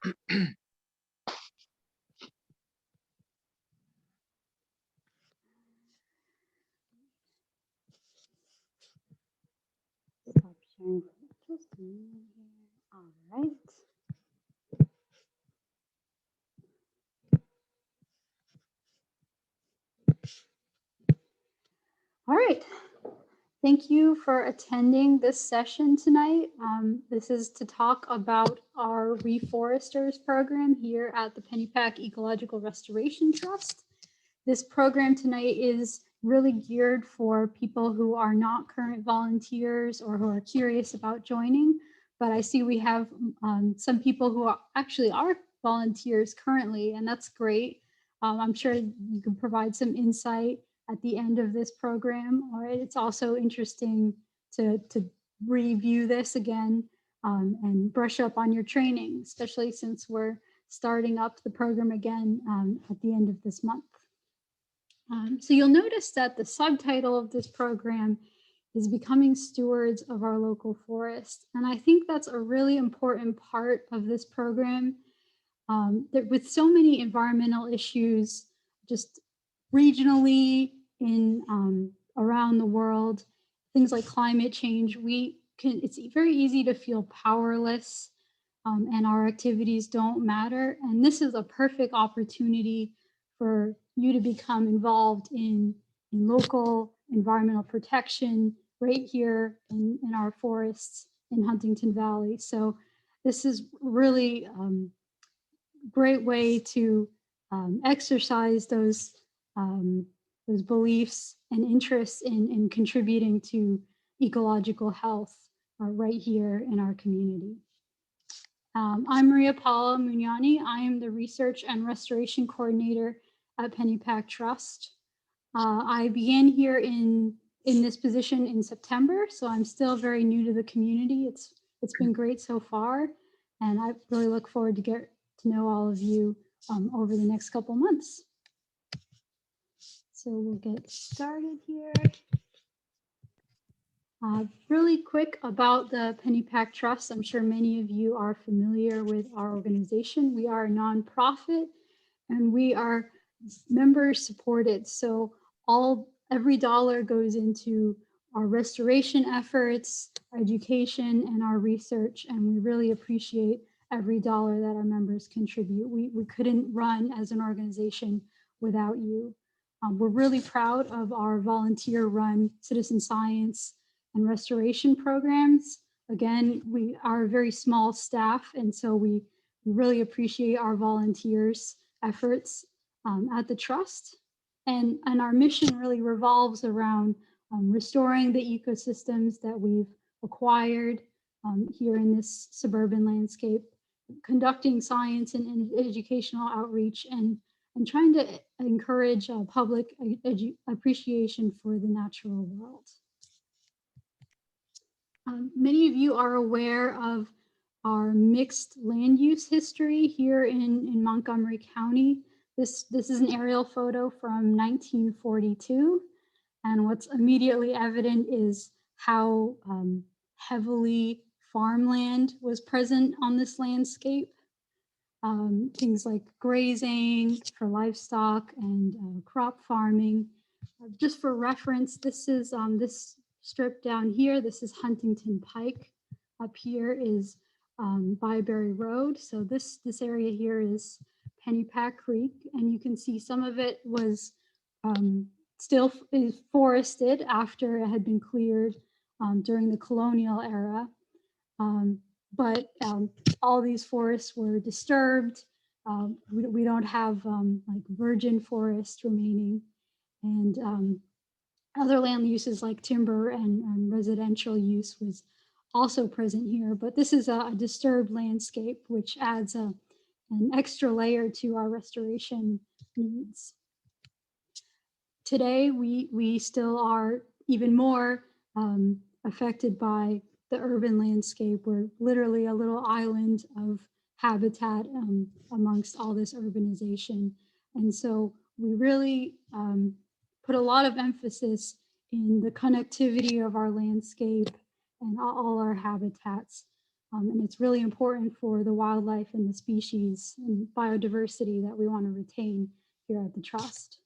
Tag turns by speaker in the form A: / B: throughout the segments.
A: Stop sharing for just a minute here. All right. All right. Thank you for attending this session tonight. This is to talk about our Reforesters program here at the Pennypack Ecological Restoration Trust. This program tonight is really geared for people who are not current volunteers or who are curious about joining. But I see we have some people who actually are volunteers currently, and that's great. I'm sure you can provide some insight at the end of this program. Or it's also interesting to review this again and brush up on your training, especially since we're starting up the program again at the end of this month. So you'll notice that the subtitle of this program is Becoming Stewards of Our Local Forest. And I think that's a really important part of this program. That with so many environmental issues, just regionally in around the world, things like climate change, it's very easy to feel powerless and our activities don't matter. And this is a perfect opportunity for you to become involved in local environmental protection right here in our forests in Huntington Valley. So this is really great way to exercise those beliefs and interests in contributing to ecological health right here in our community. I'm Maria Paula Mugnani. I am the Research and Restoration Coordinator at Pennypack Trust. I began here in this position in September, so I'm still very new to the community. It's been great so far, and I really look forward to get to know all of you over the next couple months. So we'll get started here. Really quick about the Pennypack Trust. I'm sure many of you are familiar with our organization. We are a nonprofit and we are member supported. So every dollar goes into our restoration efforts, our education, and our research. And we really appreciate every dollar that our members contribute. We couldn't run as an organization without you. We're really proud of our volunteer-run citizen science and restoration programs. Again, we are a very small staff, and so we really appreciate our volunteers' efforts at the Trust. And our mission really revolves around restoring the ecosystems that we've acquired here in this suburban landscape, conducting science and educational outreach, and trying to encourage public appreciation for the natural world. Many of you are aware of our mixed land use history here in Montgomery County. This is an aerial photo from 1942. And what's immediately evident is how heavily farmland was present on this landscape. Things like grazing for livestock and crop farming. Just for reference, this is this strip down here. This is Huntington Pike. Up here is Wineberry Road. So this area here is Pennypack Creek, and you can see some of it was still is forested after it had been cleared during the colonial era. But all these forests were disturbed. We don't have like virgin forest remaining, and other land uses like timber and residential use was also present here. But this is a disturbed landscape, which adds an extra layer to our restoration needs. Today, we still are even more affected by the urban landscape. We're literally a little island of habitat amongst all this urbanization. And so we really put a lot of emphasis in the connectivity of our landscape and all our habitats. And it's really important for the wildlife and the species and biodiversity that we want to retain here at the Trust.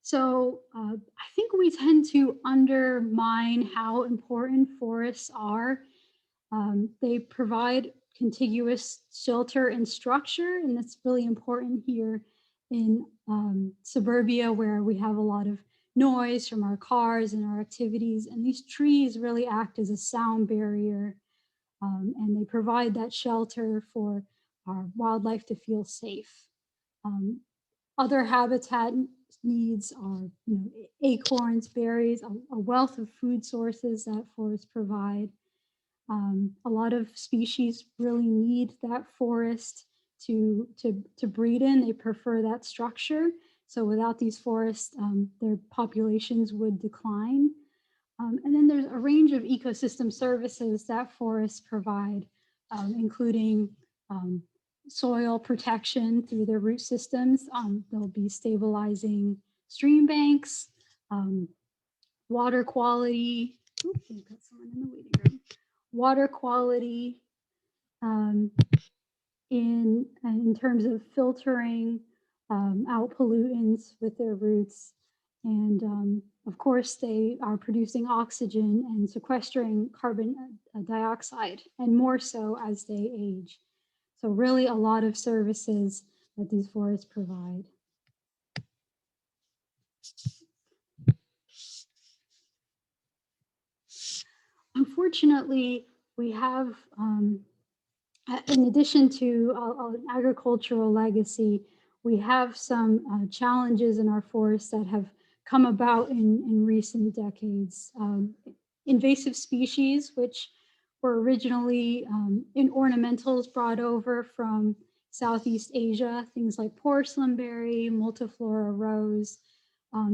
A: So I think we tend to undermine how important forests are. They provide contiguous shelter and structure, and that's really important here in suburbia, where we have a lot of noise from our cars and our activities, and these trees really act as a sound barrier, and they provide that shelter for our wildlife to feel safe. Other habitat needs are, acorns, berries, a wealth of food sources that forests provide. A lot of species really need that forest to breed in. They prefer that structure. So without these forests, their populations would decline. And then there's a range of ecosystem services that forests provide, including soil protection through their root systems. They'll be stabilizing stream banks, water quality. Oops, we've got someone in the waiting room. Water quality in terms of filtering out pollutants with their roots. And of course, they are producing oxygen and sequestering carbon dioxide, and more so as they age. So really a lot of services that these forests provide. Unfortunately, we have, in addition to an agricultural legacy, we have some challenges in our forests that have come about in recent decades. Invasive species, which were originally in ornamentals brought over from Southeast Asia, things like Porcelain Berry, Multiflora rose.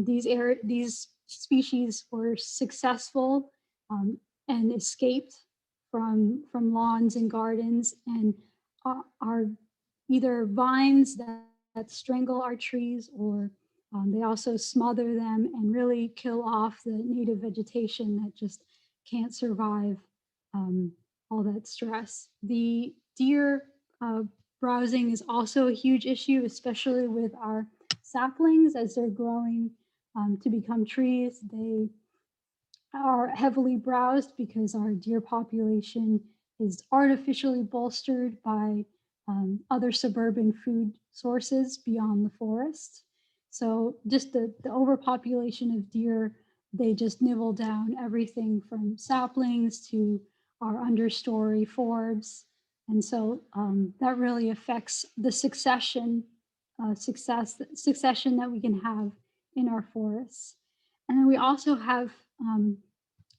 A: These species were successful and escaped from lawns and gardens, and are either vines that strangle our trees, or they also smother them and really kill off the native vegetation that just can't survive all that stress. The deer browsing is also a huge issue, especially with our saplings as they're growing to become trees. They are heavily browsed because our deer population is artificially bolstered by other suburban food sources beyond the forest. So just the overpopulation of deer, they just nibble down everything from saplings to our understory forbs. And so that really affects the succession that we can have in our forests. And then we also have a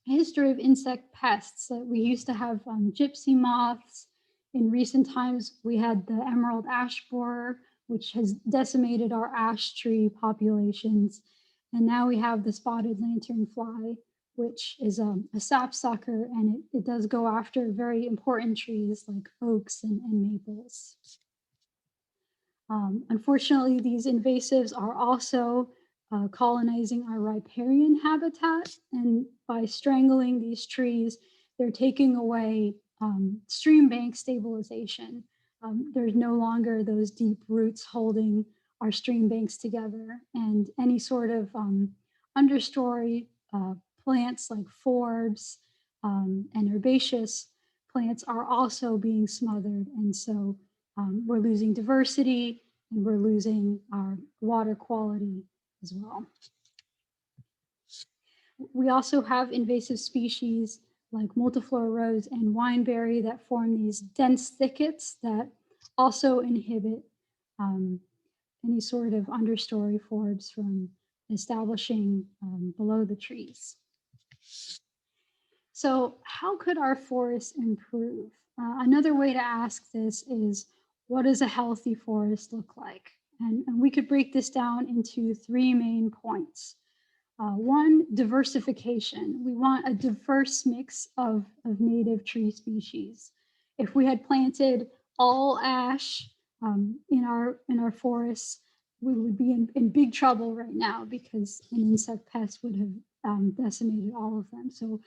A: history of insect pests. We used to have gypsy moths. In recent times, we had the emerald ash borer, which has decimated our ash tree populations. And now we have the spotted lanternfly, which is a sapsucker, and it does go after very important trees like oaks and maples. Unfortunately, these invasives are also colonizing our riparian habitat, and by strangling these trees, they're taking away stream bank stabilization. There's no longer those deep roots holding our stream banks together, and any sort of understory plants like forbs and herbaceous plants are also being smothered, and so we're losing diversity, and we're losing our water quality as well. We also have invasive species like Multiflora rose and Wineberry that form these dense thickets that also inhibit any sort of understory forbs from establishing below the trees. So how could our forests improve? Another way to ask this is, what does a healthy forest look like? And we could break this down into three main points. One, diversification. We want a diverse mix of native tree species. If we had planted all ash in our forests, we would be in big trouble right now because an insect pest would have decimated all of them. So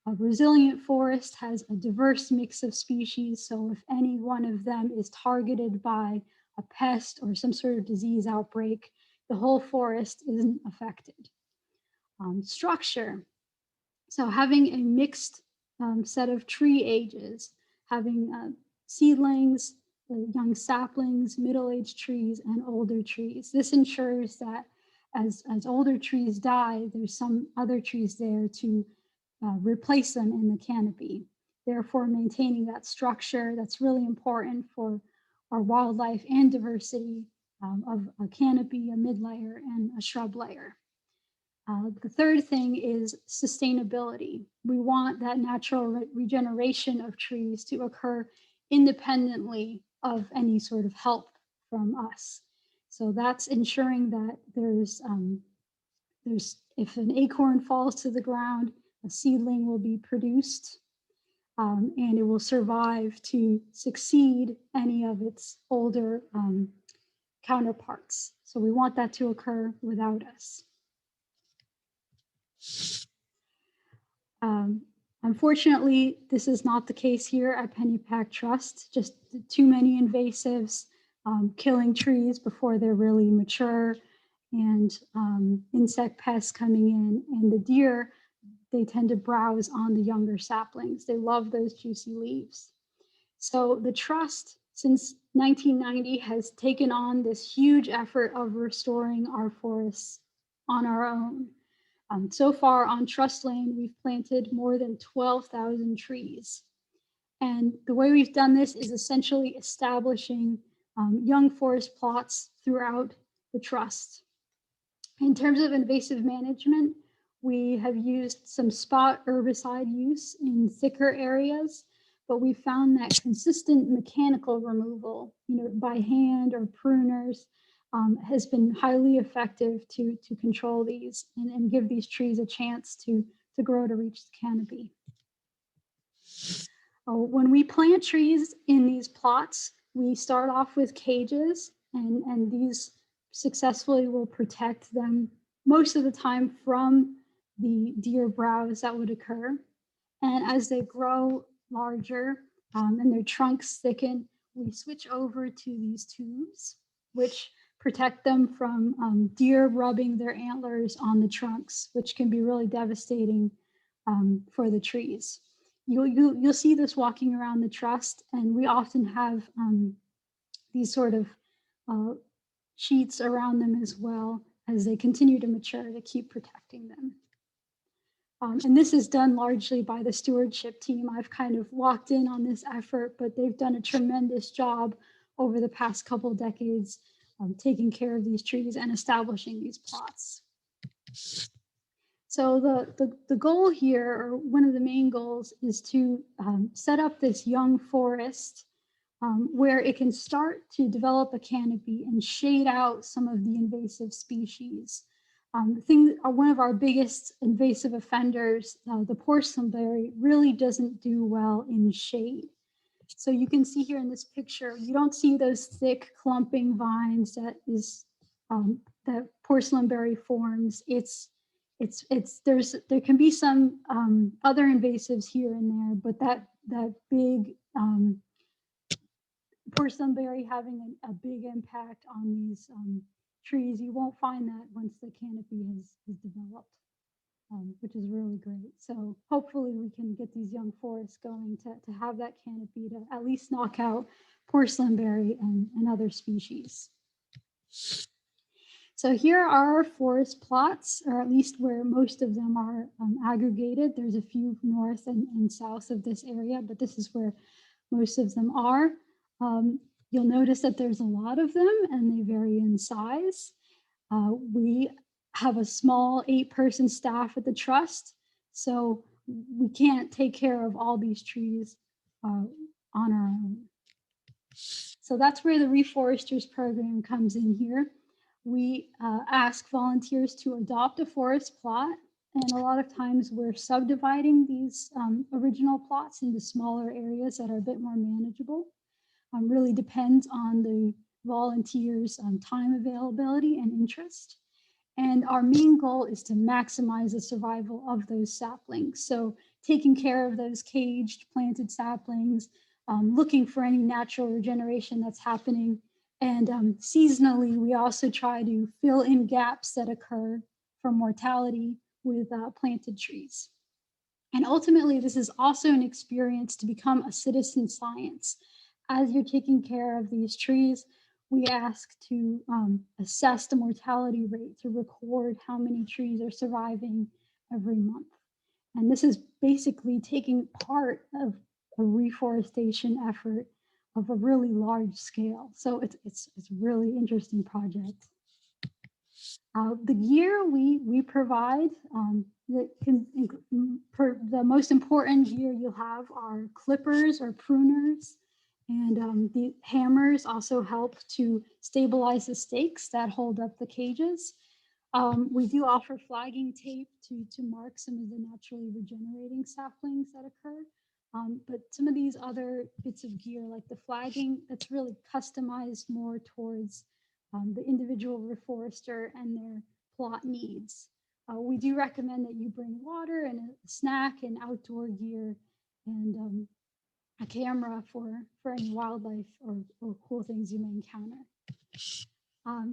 A: A resilient forest has a diverse mix of species, so if any one of them is targeted by a pest or some sort of disease outbreak, the whole forest isn't affected. Structure. So having a mixed set of tree ages, having seedlings, young saplings, middle-aged trees, and older trees. This ensures that as older trees die, there's some other trees there to replace them in the canopy. Therefore, maintaining that structure, that's really important for our wildlife and diversity of a canopy, a mid-layer, and a shrub layer. The third thing is sustainability. We want that natural regeneration of trees to occur independently of any sort of help from us. So that's ensuring that there's if an acorn falls to the ground, a seedling will be produced and it will survive to succeed any of its older counterparts. So we want that to occur without us. Unfortunately, this is not the case here at Pennypack Trust. Just too many invasives killing trees before they're really mature, and insect pests coming in, and the deer, they tend to browse on the younger saplings. They love those juicy leaves. So the trust since 1990 has taken on this huge effort of restoring our forests on our own. So far on trust land, we've planted more than 12,000 trees. And the way we've done this is essentially establishing young forest plots throughout the trust. In terms of invasive management, we have used some spot herbicide use in thicker areas, but we found that consistent mechanical removal, by hand or pruners, has been highly effective to control these and give these trees a chance to grow to reach the canopy. When we plant trees in these plots, we start off with cages, and these successfully will protect them most of the time from the deer browse that would occur. And as they grow larger and their trunks thicken, we switch over to these tubes, which protect them from deer rubbing their antlers on the trunks, which can be really devastating for the trees. You'll see this walking around the trust, and we often have these sort of sheets around them as well as they continue to mature to keep protecting them. And this is done largely by the stewardship team. I've kind of walked in on this effort, but they've done a tremendous job over the past couple decades taking care of these trees and establishing these plots. So the goal here, or one of the main goals, is to set up this young forest where it can start to develop a canopy and shade out some of the invasive species. One of our biggest invasive offenders, the porcelain berry, really doesn't do well in shade. So you can see here in this picture, you don't see those thick clumping vines that porcelain berry forms. There can be some other invasives here and there, but that big porcelain berry having a big impact on these trees, you won't find that once the canopy has developed, which is really great. So hopefully we can get these young forests going to have that canopy to at least knock out porcelain berry and other species. So here are our forest plots, or at least where most of them are aggregated. There's a few north and south of this area, but this is where most of them are. You'll notice that there's a lot of them and they vary in size. We have a small 8-person staff at the trust, so we can't take care of all these trees on our own. So that's where the Reforesters Program comes in here. We ask volunteers to adopt a forest plot, and a lot of times we're subdividing these original plots into smaller areas that are a bit more manageable. Really depends on the volunteers' time availability and interest. And our main goal is to maximize the survival of those saplings. So taking care of those caged planted saplings, looking for any natural regeneration that's happening. And seasonally, we also try to fill in gaps that occur from mortality with planted trees. And ultimately, this is also an experience to become a citizen science. As you're taking care of these trees, we ask to assess the mortality rate, to record how many trees are surviving every month. And this is basically taking part of a reforestation effort of a really large scale. So it's a really interesting project. The gear we provide, the most important gear you'll have are clippers or pruners, and the hammers also help to stabilize the stakes that hold up the cages. We do offer flagging tape to mark some of the naturally regenerating saplings that occur. But some of these other bits of gear, like the flagging, that's really customized more towards the individual reforester and their plot needs. We do recommend that you bring water and a snack and outdoor gear and a camera for any wildlife or cool things you may encounter.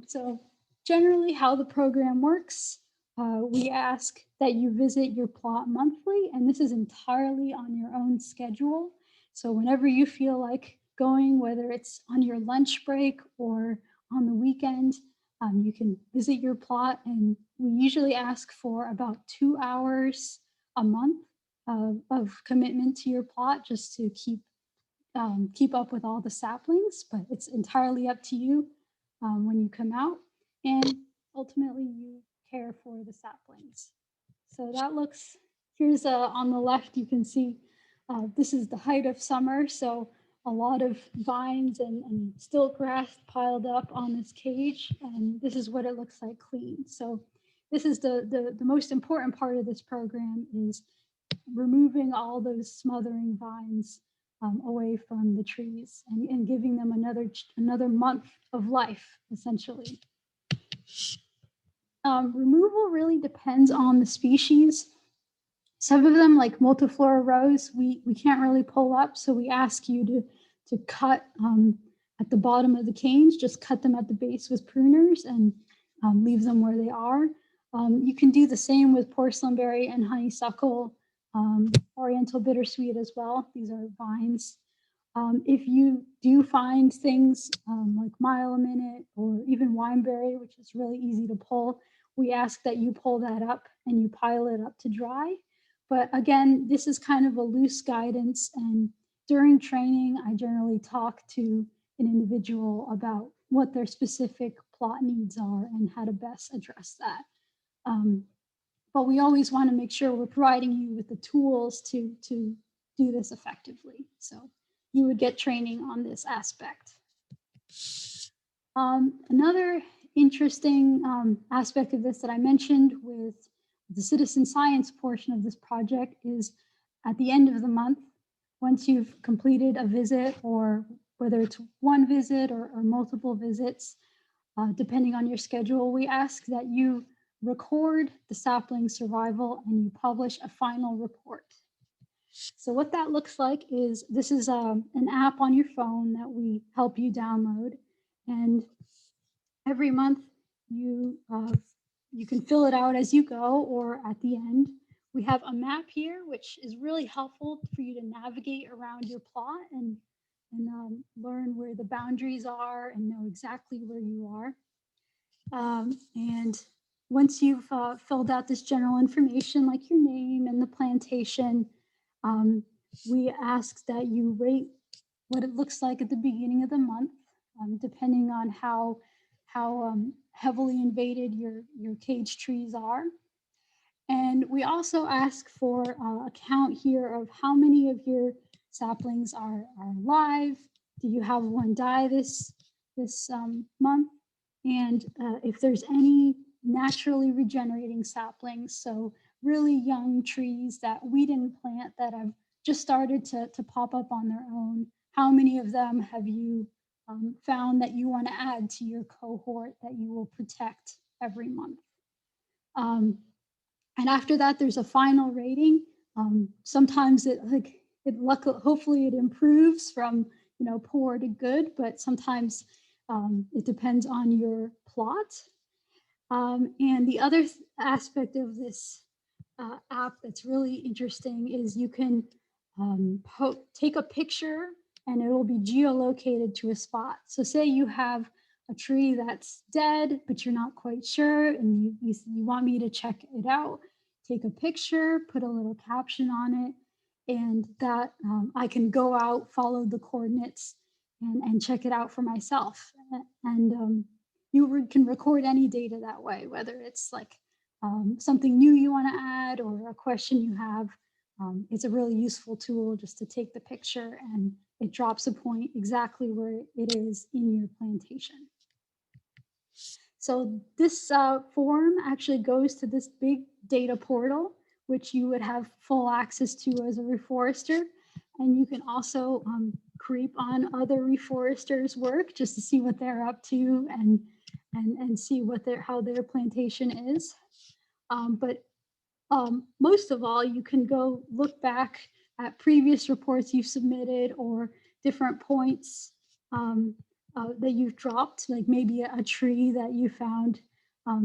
A: So generally how the program works, we ask that you visit your plot monthly, and this is entirely on your own schedule. So whenever you feel like going, whether it's on your lunch break or on the weekend, you can visit your plot, and we usually ask for about 2 hours a month of commitment to your plot just to keep up with all the saplings, but it's entirely up to you when you come out, and ultimately you care for the saplings. So that looks, here's on the left, you can see this is the height of summer, so a lot of vines and stilt grass piled up on this cage, and this is what it looks like clean. So this is the most important part of this program, is removing all those smothering vines away from the trees and giving them another month of life, essentially. Removal really depends on the species. Some of them, like Multiflora rose, we can't really pull up, so we ask you to cut at the bottom of the canes, just cut them at the base with pruners and leave them where they are. You can do the same with Porcelain Berry and honeysuckle, Oriental bittersweet as well. These are vines. If you do find things like mile a minute or even Wineberry, which is really easy to pull, we ask that you pull that up and you pile it up to dry. But again, this is kind of a loose guidance, and during training, I generally talk to an individual about what their specific plot needs are and how to best address that. But we always want to make sure we're providing you with the tools to do this effectively. So you would get training on this aspect. Another interesting aspect of this that I mentioned with the citizen science portion of this project is at the end of the month, once you've completed a visit, or whether it's one visit or multiple visits, depending on your schedule, we ask that you record the sapling survival and you publish a final report. So what that looks like is, this is an app on your phone that we help you download, and every month you can fill it out as you go or at the end. We have a map here, which is really helpful for you to navigate around your plot and learn where the boundaries are and know exactly where you are. And once you've filled out this general information, like your name and the plantation, we ask that you rate what it looks like at the beginning of the month, depending on how heavily invaded your cage trees are. And we also ask for a count here of how many of your saplings are alive. Do you have one die this month? And if there's any naturally regenerating saplings, so really young trees that we didn't plant that have just started to pop up on their own, how many of them have you found that you want to add to your cohort that you will protect every month? And after that, there's a final rating. Sometimes hopefully it improves from, poor to good, but sometimes it depends on your plot. And the other aspect of this app that's really interesting is you can take a picture and it will be geolocated to a spot. So say you have a tree that's dead, but you're not quite sure, and you want me to check it out, take a picture, put a little caption on it, and that I can go out, follow the coordinates, and check it out for myself. And you can record any data that way, whether it's like something new you want to add or a question you have. It's a really useful tool just to take the picture and it drops a point exactly where it is in your plantation. So this form actually goes to this big data portal, which you would have full access to as a reforester. And you can also creep on other reforesters' work just to see what they're up to and see how their plantation is. But most of all, you can go look back at previous reports you've submitted or different points that you've dropped, like maybe a tree that you found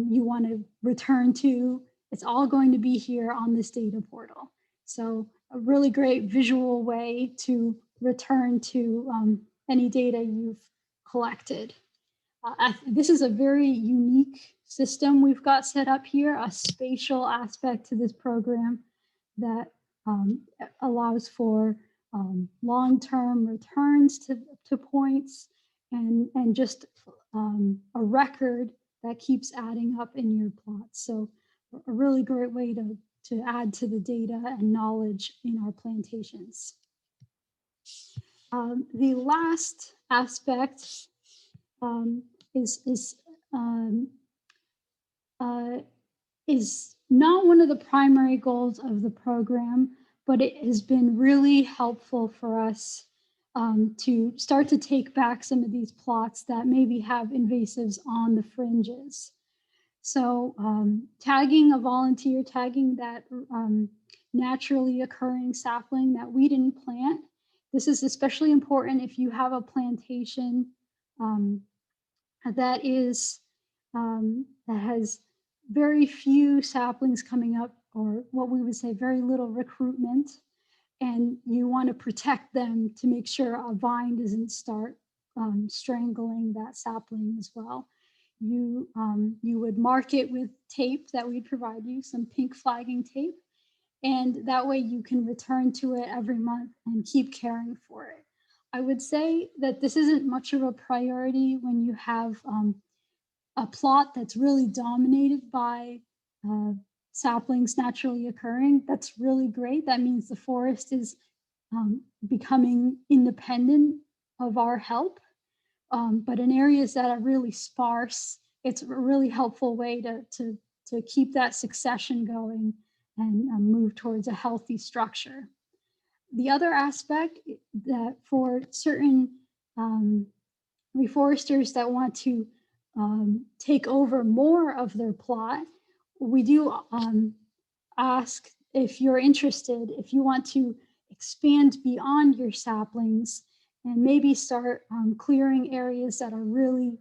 A: you want to return to. It's all going to be here on this data portal. So a really great visual way to return to any data you've collected. This is a very unique system we've got set up here, a spatial aspect to this program that allows for long-term returns to points and just a record that keeps adding up in your plots. So a really great way to add to the data and knowledge in our plantations. The last aspect is not one of the primary goals of the program, but it has been really helpful for us to start to take back some of these plots that maybe have invasives on the fringes. So tagging a volunteer, tagging that naturally occurring sapling that we didn't plant. This is especially important if you have a plantation that has very few saplings coming up, or what we would say very little recruitment, and you want to protect them to make sure a vine doesn't start strangling that sapling as well. You would mark it with tape that we'd provide you, some pink flagging tape, and that way you can return to it every month and keep caring for it. I would say that this isn't much of a priority when you have a plot that's really dominated by saplings naturally occurring. That's really great. That means the forest is becoming independent of our help. But in areas that are really sparse, it's a really helpful way to keep that succession going and move towards a healthy structure. The other aspect that for certain reforesters that want to take over more of their plot, we do ask if you're interested, if you want to expand beyond your saplings and maybe start clearing areas that are really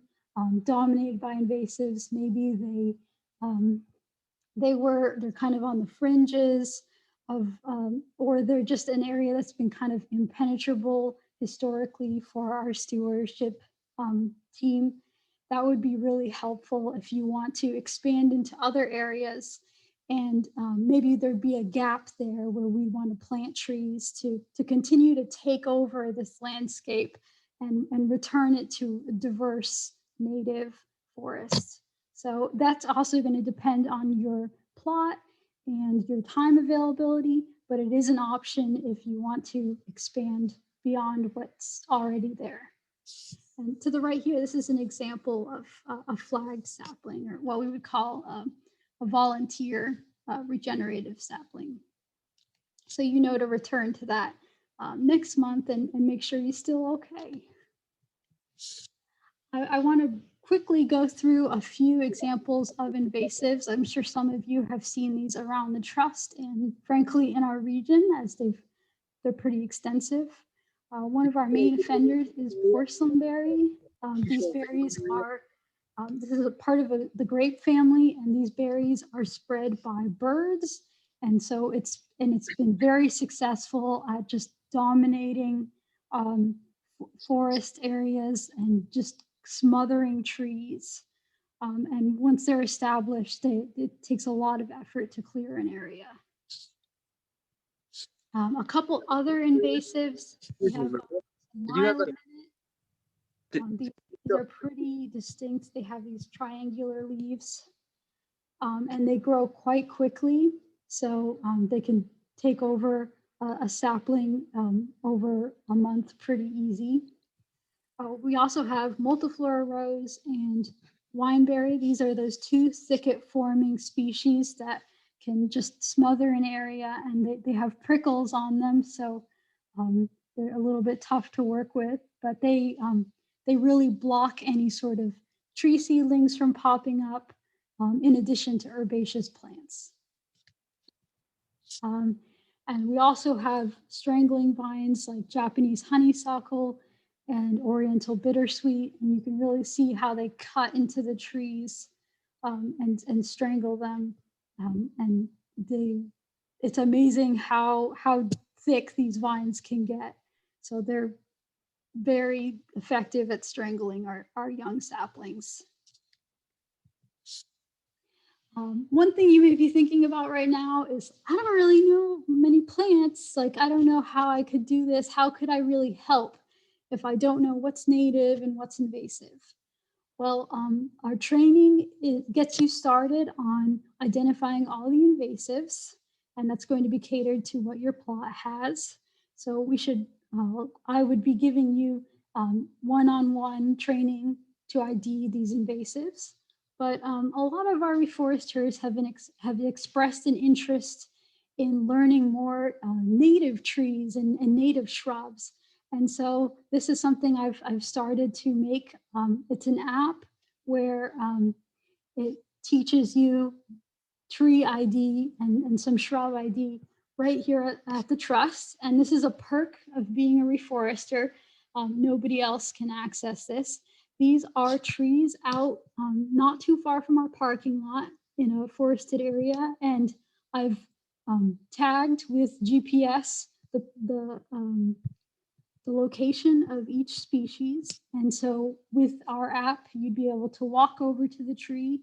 A: dominated by invasives. Maybe they're kind of on the fringes of, or they're just an area that's been kind of impenetrable historically for our stewardship team. That would be really helpful if you want to expand into other areas. And maybe there'd be a gap there where we want to plant trees to continue to take over this landscape and return it to a diverse native forest. So that's also going to depend on your plot and your time availability, but it is an option if you want to expand beyond what's already there. And to the right here, this is an example of a flagged sapling, or what we would call a volunteer regenerative sapling. So you know to return to that next month and make sure you're still okay. I want to quickly go through a few examples of invasives. I'm sure some of you have seen these around the trust and frankly in our region, as they're pretty extensive. One of our main offenders is Porcelain Berry. These berries are, this is a part of the grape family, and these berries are spread by birds. And so it's been very successful at just dominating forest areas and just smothering trees. And once they're established, it takes a lot of effort to clear an area. A couple other invasives. We have these are pretty distinct. They have these triangular leaves, and they grow quite quickly. So they can take over a sapling over a month pretty easy. We also have Multiflora rose and Wineberry. These are those two thicket-forming species that can just smother an area, and they have prickles on them, so they're a little bit tough to work with, but they really block any sort of tree seedlings from popping up, in addition to herbaceous plants. And we also have strangling vines like Japanese honeysuckle and Oriental bittersweet, and you can really see how they cut into the trees and strangle them. And it's amazing how thick these vines can get. So they're very effective at strangling our young saplings. One thing you may be thinking about right now is, I don't really know many plants. Like, I don't know how I could do this. How could I really help if I don't know what's native and what's invasive? Well, our training gets you started on identifying all the invasives, and that's going to be catered to what your plot has. So we should, I would be giving you one-on-one training to ID these invasives. But a lot of our reforesters have expressed an interest in learning more native trees and native shrubs. And so this is something I've started to make. It's an app where it teaches you tree ID and some shrub ID right here at the trust. And this is a perk of being a reforester. Nobody else can access this. These are trees out not too far from our parking lot in a forested area. And I've tagged with GPS the location of each species. And so with our app, you'd be able to walk over to the tree.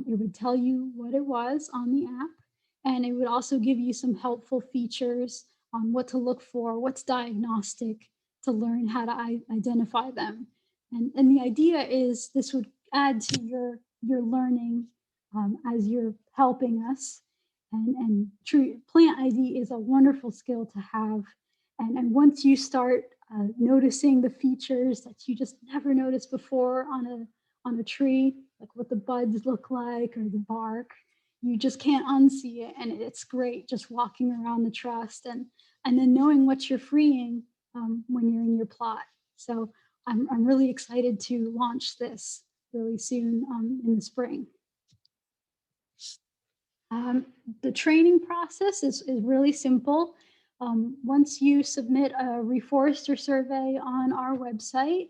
A: It would tell you what it was on the app. And it would also give you some helpful features on what to look for, what's diagnostic, to learn how to identify them. And the idea is this would add to your learning as you're helping us. And plant ID is a wonderful skill to have. And once you start noticing the features that you just never noticed before on a tree, like what the buds look like or the bark, you just can't unsee it. And it's great just walking around the trust and then knowing what you're freeing when you're in your plot. So I'm really excited to launch this really soon in the spring. The training process is really simple. Once you submit a reforester survey on our website,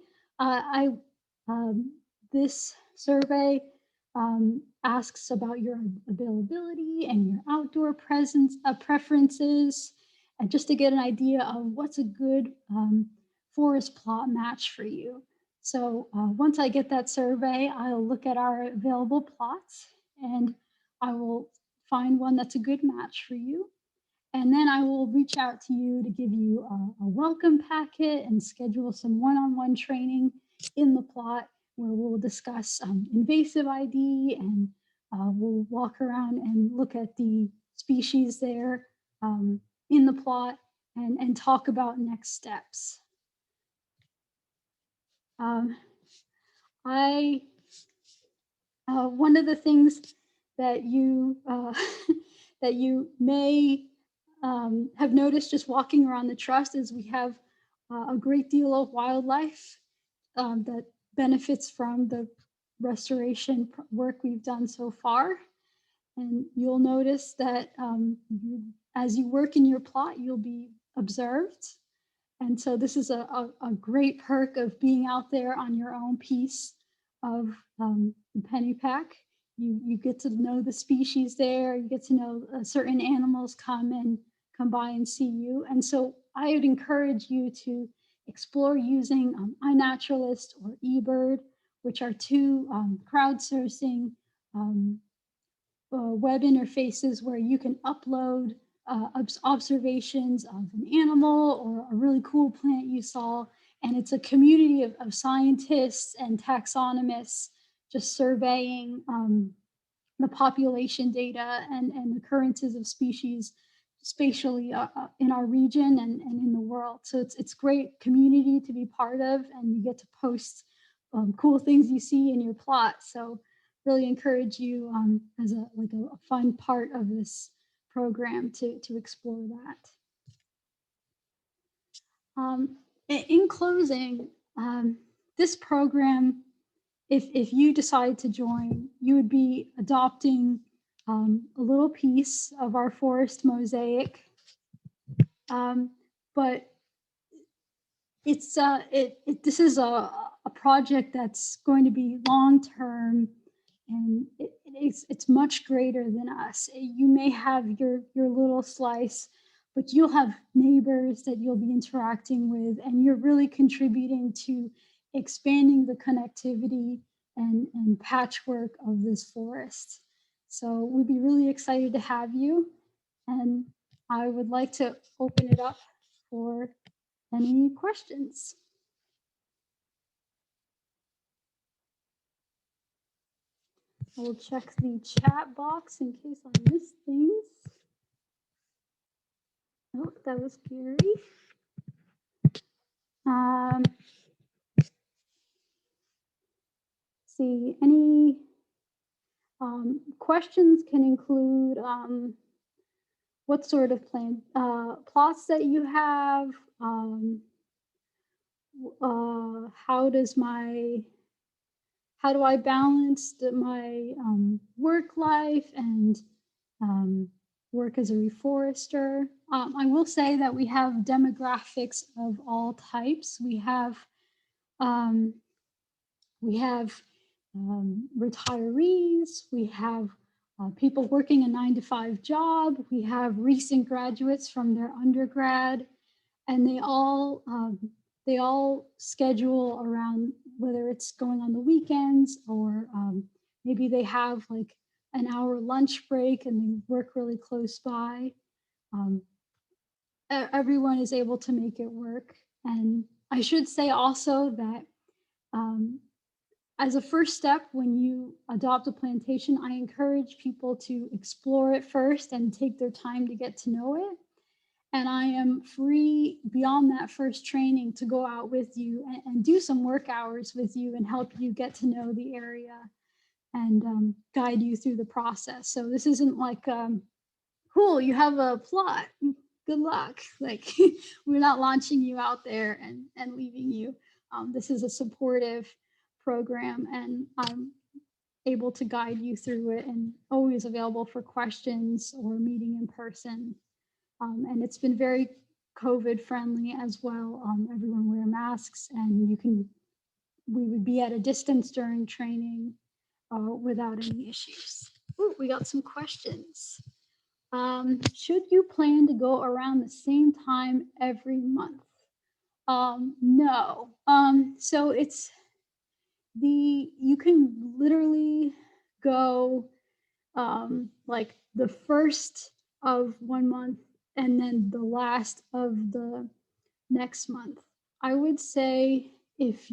A: this survey asks about your availability and your outdoor preferences, and just to get an idea of what's a good forest plot match for you. So once I get that survey, I'll look at our available plots and I will find one that's a good match for you. And then I will reach out to you to give you a welcome packet and schedule some one-on-one training in the plot where we'll discuss invasive ID, and we'll walk around and look at the species there in the plot and talk about next steps. One of the things that you that you may have noticed just walking around the trust is we have a great deal of wildlife that benefits from the restoration work we've done so far. And you'll notice that as you work in your plot, you'll be observed. And so this is a great perk of being out there on your own piece of the Pennypack. You get to know the species there. You get to know certain animals come by and see you. And so I would encourage you to explore using iNaturalist or eBird, which are two crowdsourcing web interfaces where you can upload observations of an animal or a really cool plant you saw. And it's a community of scientists and taxonomists just surveying the population data and occurrences of species spatially in our region and in the world. So it's great community to be part of, and you get to post cool things you see in your plot. So really encourage you as a fun part of this program to explore that. In closing, this program, if you decide to join, you would be adopting a little piece of our forest mosaic. But it's this is a project that's going to be long-term, and it's much greater than us. You may have your little slice, but you'll have neighbors that you'll be interacting with, and you're really contributing to expanding the connectivity and patchwork of this forest. So we'd be really excited to have you, and I would like to open it up for any questions. I'll check the chat box in case I missed things. Oh, that was Gary. See, any questions can include what sort of plots that you have, how do I balance my work life and work as a reforester. I will say that we have demographics of all types. We have retirees, we have people working a 9-to-5 job, we have recent graduates from their undergrad, and they all schedule around whether it's going on the weekends or maybe they have like an hour lunch break and they work really close by. Everyone is able to make it work. And I should say also that as a first step, when you adopt a plantation, I encourage people to explore it first and take their time to get to know it. And I am free beyond that first training to go out with you and do some work hours with you and help you get to know the area and guide you through the process. So this isn't like, cool, you have a plot, good luck. Like we're not launching you out there and leaving you. This is a supportive program, and I'm able to guide you through it and always available for questions or meeting in person. And it's been very COVID friendly as well. Everyone wear masks, and we would be at a distance during training without any issues. Ooh, we got some questions. Should you plan to go around the same time every month? No. So you can literally go like the first of one month and then the last of the next month. I would say if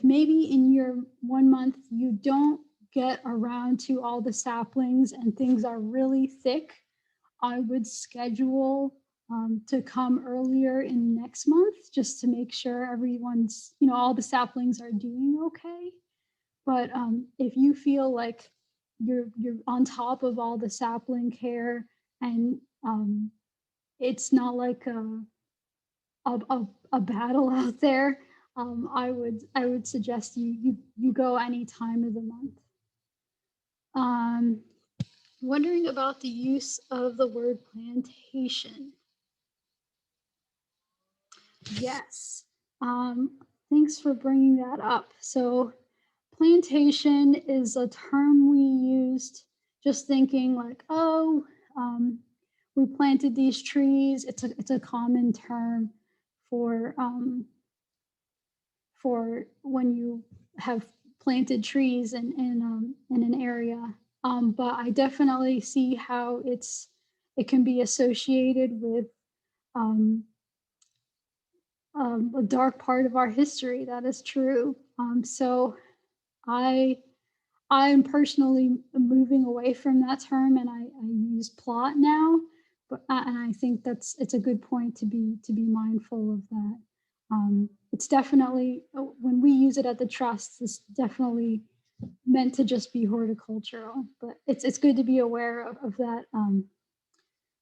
A: maybe in your 1 month you don't get around to all the saplings and things are really thick, I would schedule to come earlier in next month just to make sure everyone's, all the saplings are doing okay. But if you feel like you're on top of all the sapling care and it's not like a battle out there, I would suggest you go any time of the month. Wondering about the use of the word plantation. Yes. Thanks for bringing that up. So plantation is a term we used just thinking like, oh, we planted these trees. It's a common term for when you have planted trees in an area. But I definitely see how it can be associated with um, a dark part of our history. That is true. So I I'm personally moving away from that term, and I use plot now. But and I think it's a good point to be mindful of that. It's definitely when we use it at the trust, it's definitely meant to just be horticultural. But it's good to be aware of that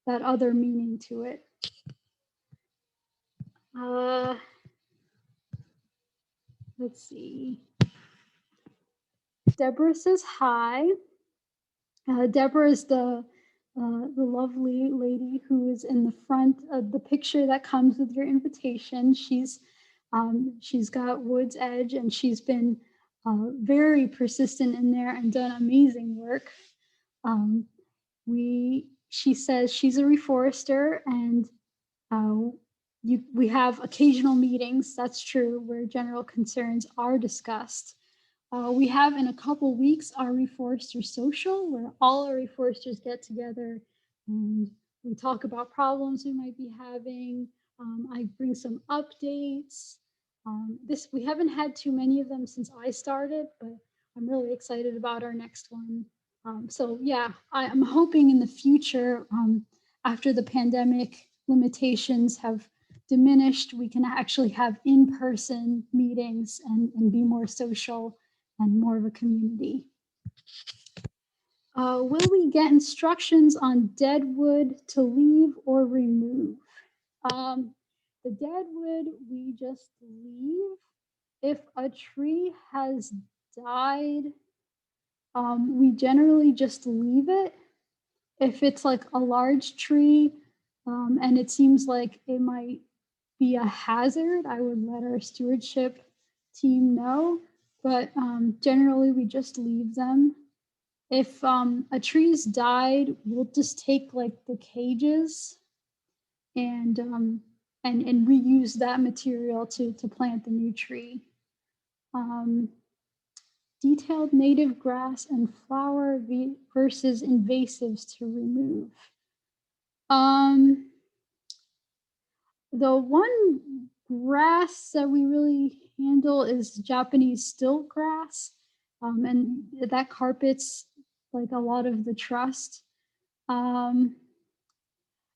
A: that other meaning to it. Uh, let's see. Deborah says hi. Deborah is the lovely lady who is in the front of the picture that comes with your invitation. She's got Wood's Edge, and she's been very persistent in there and done amazing work. She says she's a reforester, and we have occasional meetings. That's true, where general concerns are discussed. We have in a couple weeks our Reforester Social, where all our reforesters get together and we talk about problems we might be having. I bring some updates. We haven't had too many of them since I started, but I'm really excited about our next one. So yeah, I'm hoping in the future, after the pandemic limitations have diminished, we can actually have in-person meetings and be more social and more of a community. Will we get instructions on dead wood to leave or remove? The dead wood we just leave. If a tree has died, we generally just leave it. If it's like a large tree and it seems like it might be a hazard, I would let our stewardship team know. But generally, we just leave them. If a tree's died, we'll just take like the cages and reuse that material to plant the new tree. Detailed native grass and flower versus invasives to remove. The one grass that we really handle is Japanese stilt grass, and that carpets like a lot of the trust. I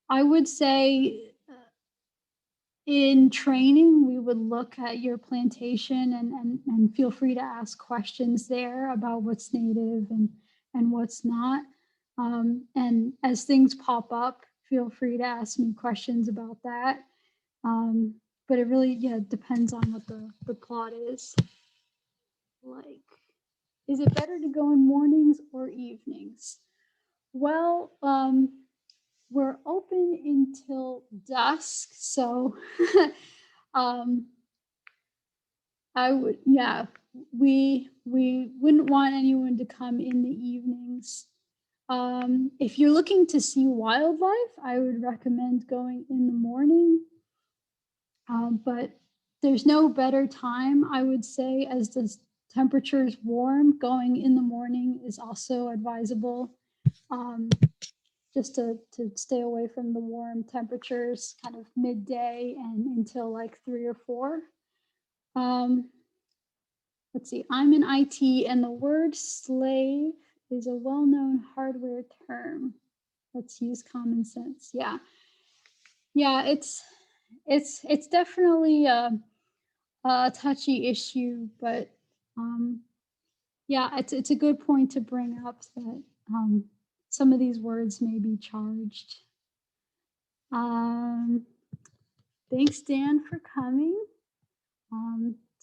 A: would say in training, we would look at your plantation and feel free to ask questions there about what's native and what's not. And as things pop up, feel free to ask me questions about that. But it really, yeah, depends on what the plot is. Like, is it better to go in mornings or evenings? Well, we're open until dusk, so I would, yeah, we wouldn't want anyone to come in the evenings. If you're looking to see wildlife, I would recommend going in the morning. But there's no better time, I would say, as the temperature is warm. Going in the morning is also advisable, just to stay away from the warm temperatures, kind of midday and until like 3 or 4. Let's see, I'm in IT, and the word slave is a well-known hardware term. Let's use common sense. Yeah, it's definitely a touchy issue, but yeah, it's a good point to bring up that some of these words may be charged. Thanks, Dan, for coming.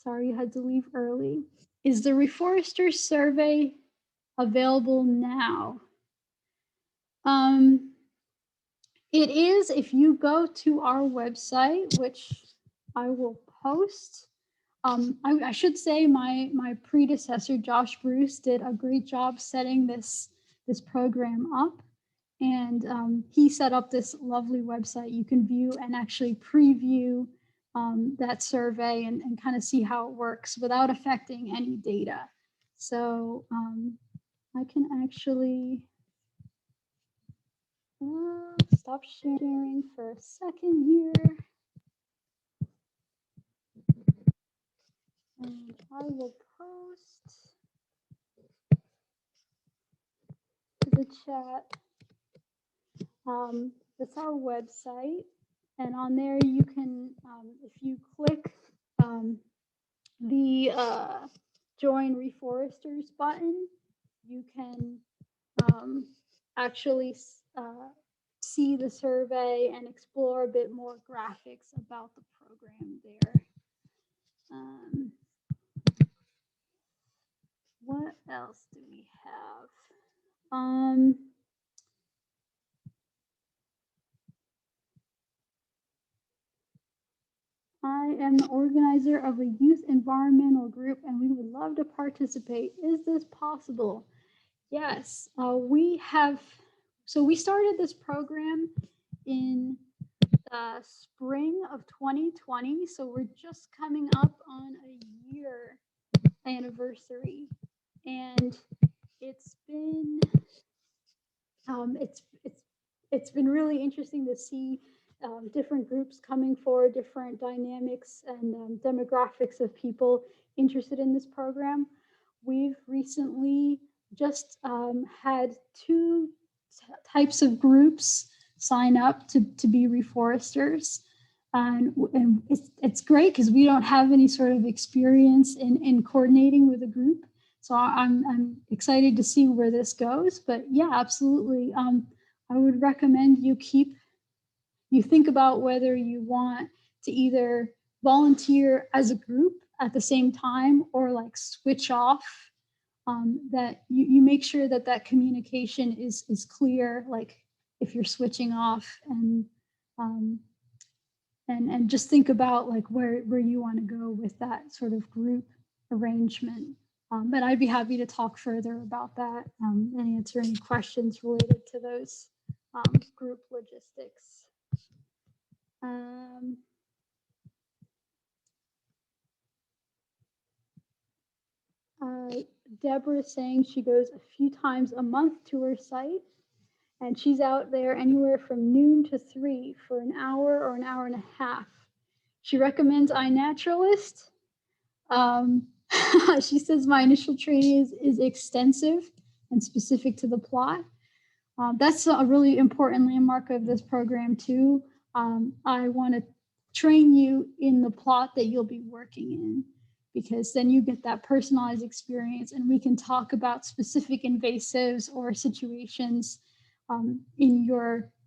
A: Sorry you had to leave early. Is the Reforesters survey available now? It is, if you go to our website, which I will post. I should say my predecessor, Josh Bruce, did a great job setting this program up. And he set up this lovely website. You can view and actually preview that survey and kind of see how it works without affecting any data. So I can actually stop sharing for a second here. And I will post to the chat. That's our website. And on there you can, if you click the Join Reforesters button, you can actually see the survey and explore a bit more graphics about the program there. What else do we have? I am the organizer of a youth environmental group and we would love to participate. Is this possible? Yes, we have. So we started this program in the spring of 2020. So we're just coming up on a year anniversary. And it's been it's been really interesting to see different groups coming forward, different dynamics and demographics of people interested in this program. We've recently just had two types of groups sign up to be reforesters. And it's great because we don't have any sort of experience in coordinating with a group. So I'm excited to see where this goes. But yeah, absolutely. I would recommend you think about whether you want to either volunteer as a group at the same time or like switch off, that you make sure that communication is clear, like if you're switching off, and just think about like where you want to go with that sort of group arrangement. But I'd be happy to talk further about that and answer any questions related to those group logistics. Deborah is saying she goes a few times a month to her site, and she's out there anywhere from noon to 3 for an hour or an hour and a half. She recommends iNaturalist. She says my initial training is extensive and specific to the plot. That's a really important landmark of this program too. I want to train you in the plot that you'll be working in, because then you get that personalized experience and we can talk about specific invasives or situations in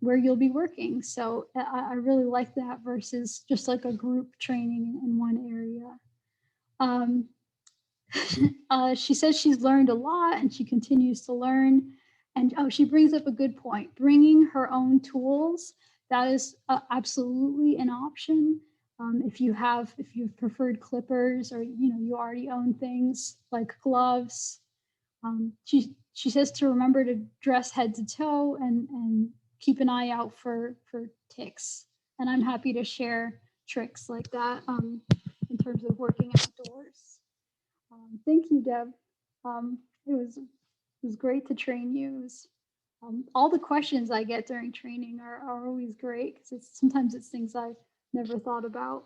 A: where you'll be working. So I really like that versus just like a group training in one area. She says she's learned a lot and she continues to learn. And she brings up a good point. Bringing her own tools, that is absolutely an option. If you've preferred clippers, or you already own things like gloves. She says to remember to dress head to toe and keep an eye out for ticks. And I'm happy to share tricks like that in terms of working outdoors. Thank you, Deb. It was great to train you. It was, all the questions I get during training are always great because sometimes it's things I've never thought about.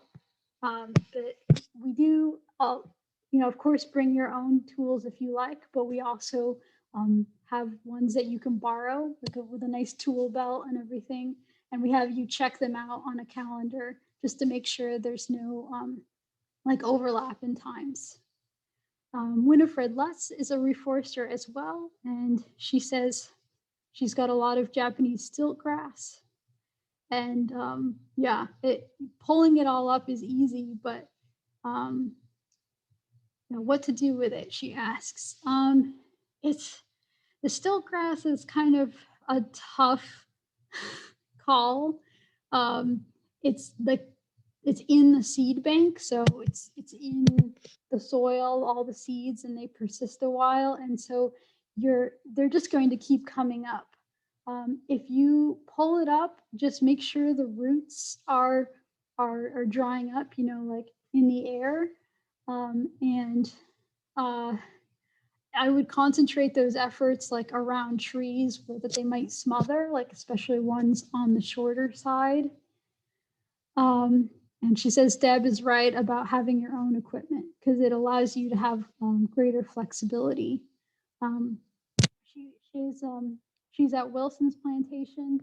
A: But we do, of course, bring your own tools if you like, but we also have ones that you can borrow with a nice tool belt and everything. And we have you check them out on a calendar just to make sure there's no like overlap in times. Winifred Lutz is a reforester as well, and she says she's got a lot of Japanese stilt grass. And yeah, pulling it all up is easy, but what to do with it, she asks. It's the stilt grass is kind of a tough call. Um, it's like it's in the seed bank, so it's in the soil, all the seeds, and they persist a while, and so they're just going to keep coming up. If you pull it up, just make sure the roots are drying up, like in the air, and I would concentrate those efforts like around trees where that they might smother, like especially ones on the shorter side. And she says Deb is right about having your own equipment because it allows you to have greater flexibility. Um, she's at Wilson's plantation,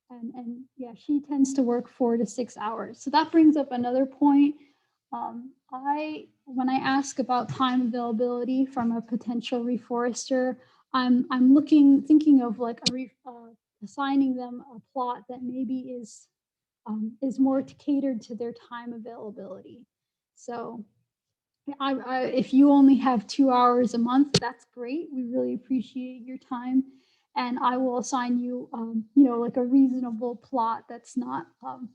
A: and yeah, she tends to work 4 to 6 hours. So that brings up another point. When I ask about time availability from a potential reforester, I'm thinking of like assigning them a plot that maybe is more catered to their time availability. So if you only have 2 hours a month, that's great. We really appreciate your time. And I will assign you, like a reasonable plot that's not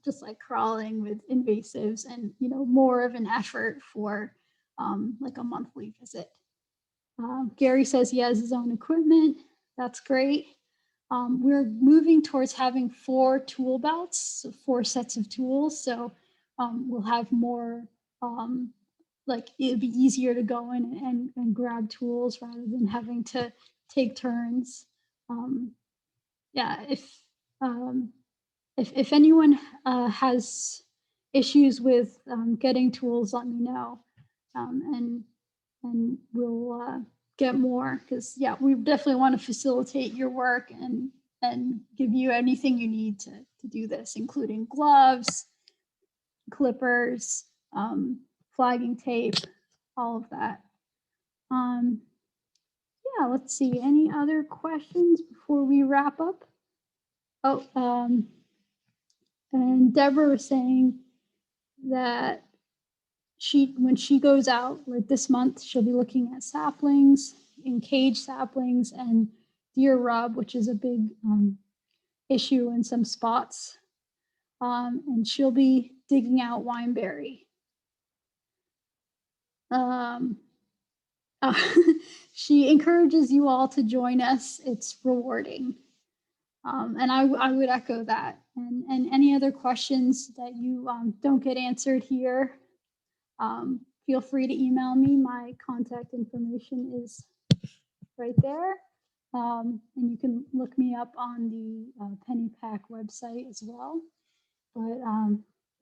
A: just like crawling with invasives and, more of an effort for like a monthly visit. Gary says he has his own equipment. That's great. We're moving towards having 4 tool belts, so 4 sets of tools. So we'll have more, like it'd be easier to go in and grab tools rather than having to take turns. Yeah, if anyone has issues with getting tools, let me know, and we'll get more, because yeah, we definitely want to facilitate your work and give you anything you need to do this, including gloves, clippers, flagging tape, all of that. Yeah, let's see. Any other questions before we wrap up? Oh, and Deborah was saying that when she goes out, like this month, she'll be looking at saplings, cage saplings, and deer rub, which is a big issue in some spots. And she'll be digging out Wineberry. She encourages you all to join us. It's rewarding. And I would echo that. And any other questions that you don't get answered here, feel free to email me. My contact information is right there. And you can look me up on the Pennypack website as well. But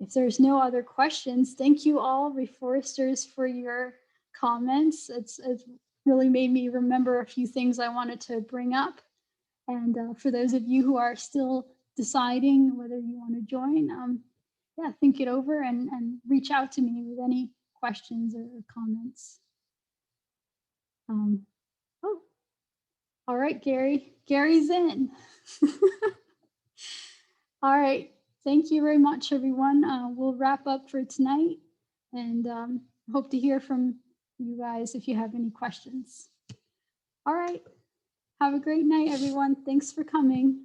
A: if there's no other questions, thank you all, Reforesters, for your comments. It's really made me remember a few things I wanted to bring up. And for those of you who are still deciding whether you want to join, yeah, think it over and reach out to me with any questions or comments. Oh, all right, Gary. Gary's in. All right. Thank you very much, everyone. We'll wrap up for tonight, and hope to hear from you guys if you have any questions. All right. Have a great night, everyone. Thanks for coming.